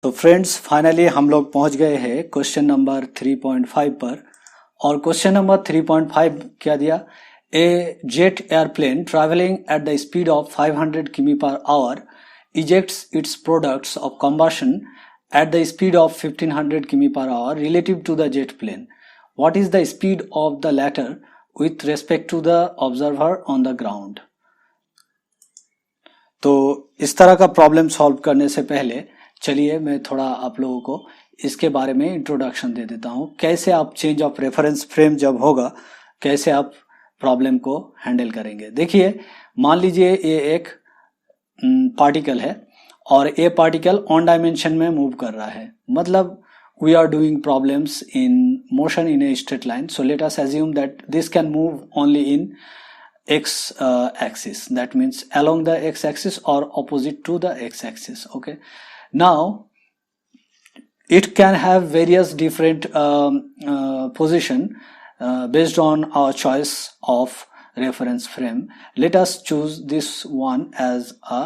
तो friends finally हम लोग पहुंच गए हैं क्वेश्चन नंबर 3.5 पर। और क्वेश्चन नंबर 3.5 क्या दिया? A jet airplane travelling at the speed of 500 किमी per hour ejects its products of combustion at the speed of 1500 km per hour relative to the jet plane. What is the speed of the latter with respect to the observer on the ground? तो इस तरह का problem solve करने से पहले चलिए मैं थोड़ा आप लोगों को इसके बारे में इंट्रोडक्शन दे देता हूं। कैसे आप चेंज ऑफ रेफरेंस फ्रेम जब होगा कैसे आप प्रॉब्लम को हैंडल करेंगे। देखिए, मान लीजिए ये एक पार्टिकल है और ये पार्टिकल ऑन डायमेंशन में मूव कर रहा है, मतलब we are doing problems in motion in a straight line. So let us assume that this can move only in x axis, that means along the x axis or opposite to the x axis. Okay, now it can have various different position based on our choice of reference frame. Let us choose this one as a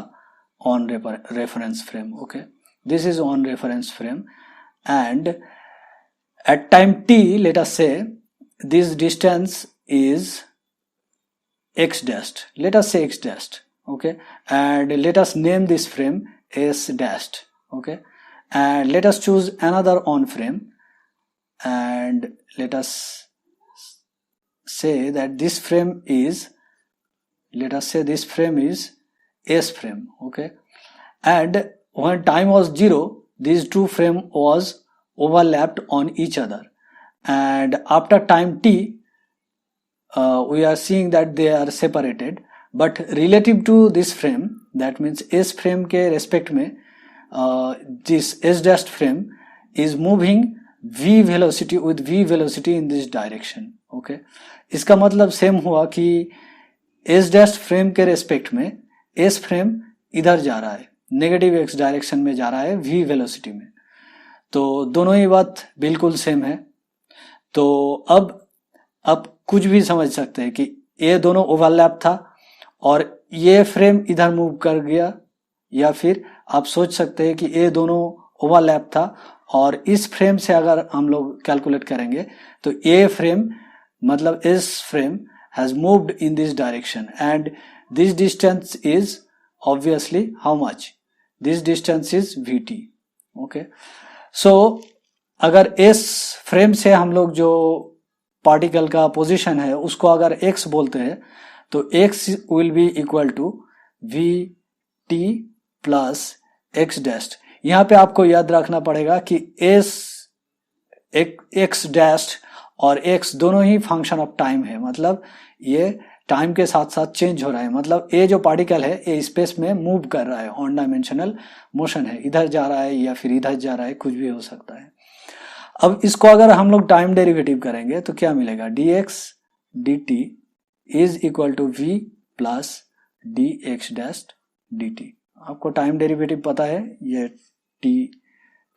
on reference frame. Okay, this is on reference frame, and at time t, let us say this distance is x dashed. Let us say x dashed. Okay, and let us name this frame s dashed. Okay, and let us choose another on frame, and let us say that this frame is, let us say this frame is s frame. Okay, and when time was 0, these two frame was overlapped on each other, and after time t we are seeing that they are separated, but relative to this frame, that means s frame के respect में this s dashed frame is moving v velocity with v velocity in this direction. Okay, इसका मतलब same हुआ कि s dashed frame के respect में s frame इधर जा रहा है, नेगेटिव x डायरेक्शन में जा रहा है v वेलोसिटी में, तो दोनों ही बात बिल्कुल सेम है। तो अब कुछ भी समझ सकते हैं कि ये दोनों ओवरलैप था और ये फ्रेम इधर मूव कर गया, या फिर आप सोच सकते हैं कि ये दोनों ओवरलैप था और इस फ्रेम से अगर हम लोग कैलकुलेट करेंगे तो ये फ्रेम मतलब इस frame has moved in this direction, and this distance is obviously how much? This distance is vt. Okay, so अगर इस फ्रेम से हम लोग जो पार्टिकल का पोजीशन है उसको अगर x बोलते हैं तो x will be equal to vt plus x dashed. यहाँ पे आपको याद रखना पड़ेगा कि x डैश्ड और x दोनों ही फंक्शन ऑफ टाइम है, मतलब ये टाइम के साथ साथ चेंज हो रहा है, मतलब ये जो पार्टिकल है ये स्पेस में मूव कर रहा है, ऑन डायमेंशनल मोशन है, इधर जा रहा है या फिर इधर जा रहा है, कुछ भी हो सकता है। अब इसको अगर हम लोग टाइम डेरिवेटिव करेंगे तो क्या मिलेगा? dx dt is equal to v plus dx dashed dt। आपको टाइम डेरिवेटिव पता है, ये t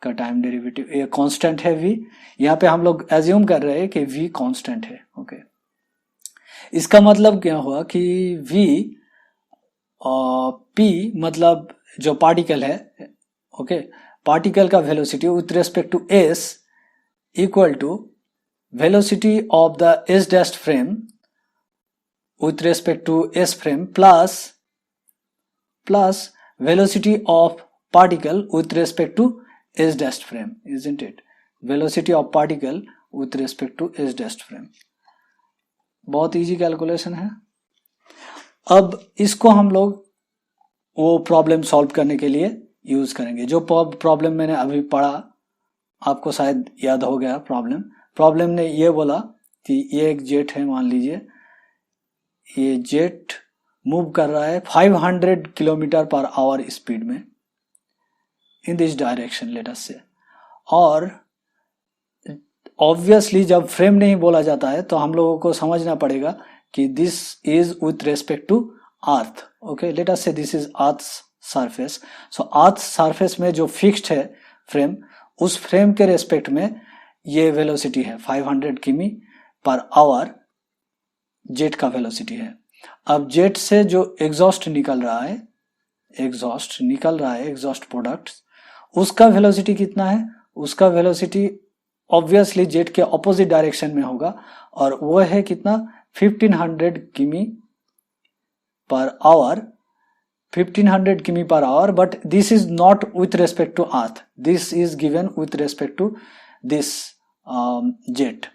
का टाइम डेरिवेटिव, ये कांस्टेंट है v, यहाँ पे हम लोग एज्यूम कर रहे हैं कि v कांस्टेंट है। ओके, इसका मतलब क्या हुआ कि v p मतलब जो पार्टिकल है, ओके, पार्टिकल का velocity with respect to s equal to velocity of the s dashed frame with respect to s frame plus velocity of particle with respect to s dashed frame, isn't it? Velocity of particle with respect to s dashed frame। बहुत easy calculation है। अब इसको हम लोग वो problem solve करने के लिए यूज करेंगे। जो प्रॉब्लम मैंने अभी पढ़ा आपको शायद याद हो गया। प्रॉब्लम ने ये बोला कि ये एक जेट है, मान लीजिए ये जेट मूव कर रहा है 500 किलोमीटर पर आवर स्पीड में इन दिस डायरेक्शन लेट अस से, और ऑब्वियसली जब फ्रेम नहीं बोला जाता है तो हम लोगों को समझना पड़ेगा कि this is with respect to earth. Okay, let us say this is earth surface. So earth surface में जो फिक्स्ड है फ्रेम, उस फ्रेम के रेस्पेक्ट में ये वेलोसिटी है 500 किमी पर आवर जेट का वेलोसिटी है। अब जेट से जो एग्जॉस्ट निकल रहा है, एग्जॉस्ट प्रोडक्ट, उसका वेलोसिटी कितना है, उसका वेलोसिटी ऑब्वियसली जेट के ऑपोजिट डायरेक्शन में होगा और वो है कितना 1500 किमी पर आवर, 1500 किमी per hour, but this is not with respect to earth, this is given with respect to this jet.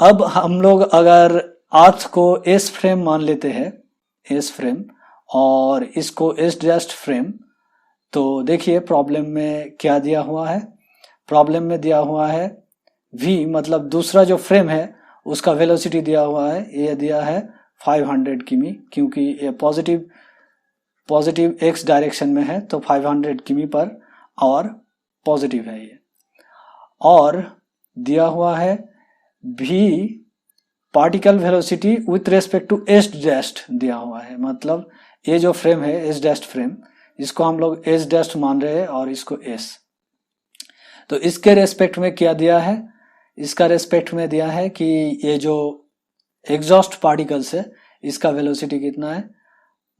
अब हम लोग अगर अर्थ को एस फ्रेम मान लेते हैं, एस फ्रेम, और इसको एस डैश्ड फ्रेम, तो देखिए प्रॉब्लम में क्या दिया हुआ है, प्रॉब्लम में दिया हुआ है v, मतलब दूसरा जो फ्रेम है उसका वेलोसिटी दिया हुआ है, ये दिया है 500 किमी, क्योंकि ये पॉजिटिव x डायरेक्शन में है तो 500 किमी पर आवर पॉजिटिव है ये, और दिया हुआ है v particle velocity with respect to S dashed दिया हुआ है, मतलब ये जो फ्रेम है एस डैश्ड फ्रेम, इसको हम लोग एस डैश्ड मान रहे हैं और इसको एस, तो इसके रेस्पेक्ट में क्या दिया है, इसका रेस्पेक्ट में दिया है कि ये जो एग्जॉस्ट पार्टिकल्स है इसका वेलोसिटी कितना है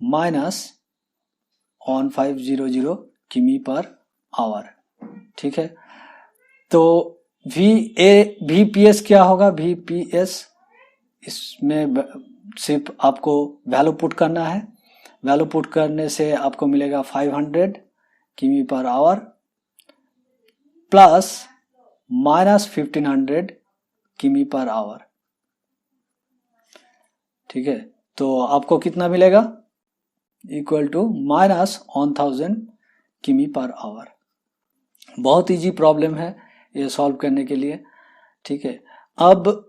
-1500 किमी पर आवर, ठीक है। तो VPS क्या होगा, VPS इसमें सिर्फ आपको वैल्यू पुट करना है, वैल्यू पुट करने से आपको मिलेगा 500 किमी पर आवर प्लस -1500 किमी पर आवर, ठीक है। तो आपको कितना मिलेगा, इक्वल टू -1000 किमी पर आवर। बहुत इजी प्रॉब्लम है ये सॉल्व करने के लिए, ठीक है। अब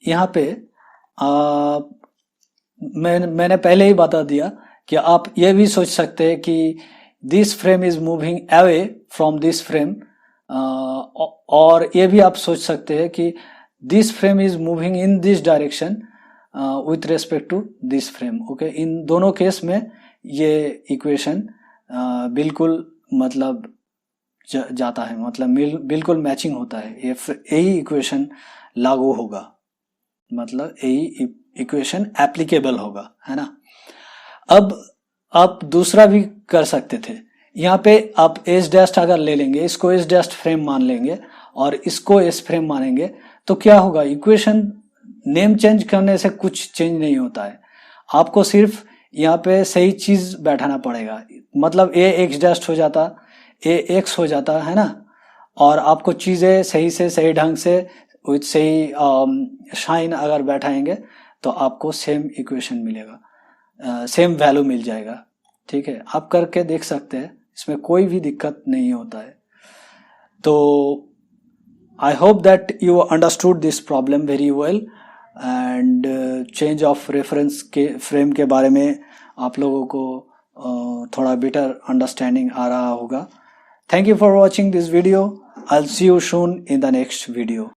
यहाँ पे मैंने पहले ही बता दिया कि आप ये भी सोच सकते हैं कि this frame is moving away from this frame, और ये भी आप सोच सकते हैं कि this frame is moving in this direction with respect to this frame, okay. इन दोनों केस में ये इक्वेशन बिल्कुल मतलब जाता है, मतलब बिल्कुल मैचिंग होता है, यही इक्वेशन लागू होगा, मतलब यही इक्वेशन एप्लीकेबल होगा, है ना। अब आप दूसरा भी कर सकते थे, यहाँ पे आप एस डैश्ड अगर ले लेंगे, इसको एस डैश्ड फ्रेम मान लेंगे और इसको एस फ्रेम मानेंगे, तो क्या होगा, इक्वेशन नेम चेंज करने से कुछ चेंज नहीं होता है, आपको सिर्फ यहाँ पे सही चीज बैठाना पड़ेगा, मतलब ए एक्स डैश्ड हो जाता, ए एक्स हो जाता है ना, और आपको चीजें सही से सही ढंग से विथ सही साइन अगर बैठाएंगे तो आपको सेम इक्वेशन मिलेगा, सेम वैल्यू मिल जाएगा, ठीक है। आप करके देख सकते हैं, इसमें कोई भी दिक्कत नहीं होता है। तो I hope that you understood this problem very well, and change of reference के फ्रेम के बारे में आप लोगों को थोड़ा बेटर अंडरस्टैंडिंग आ रहा होगा। Thank you for watching this video, I will see you soon in the next video.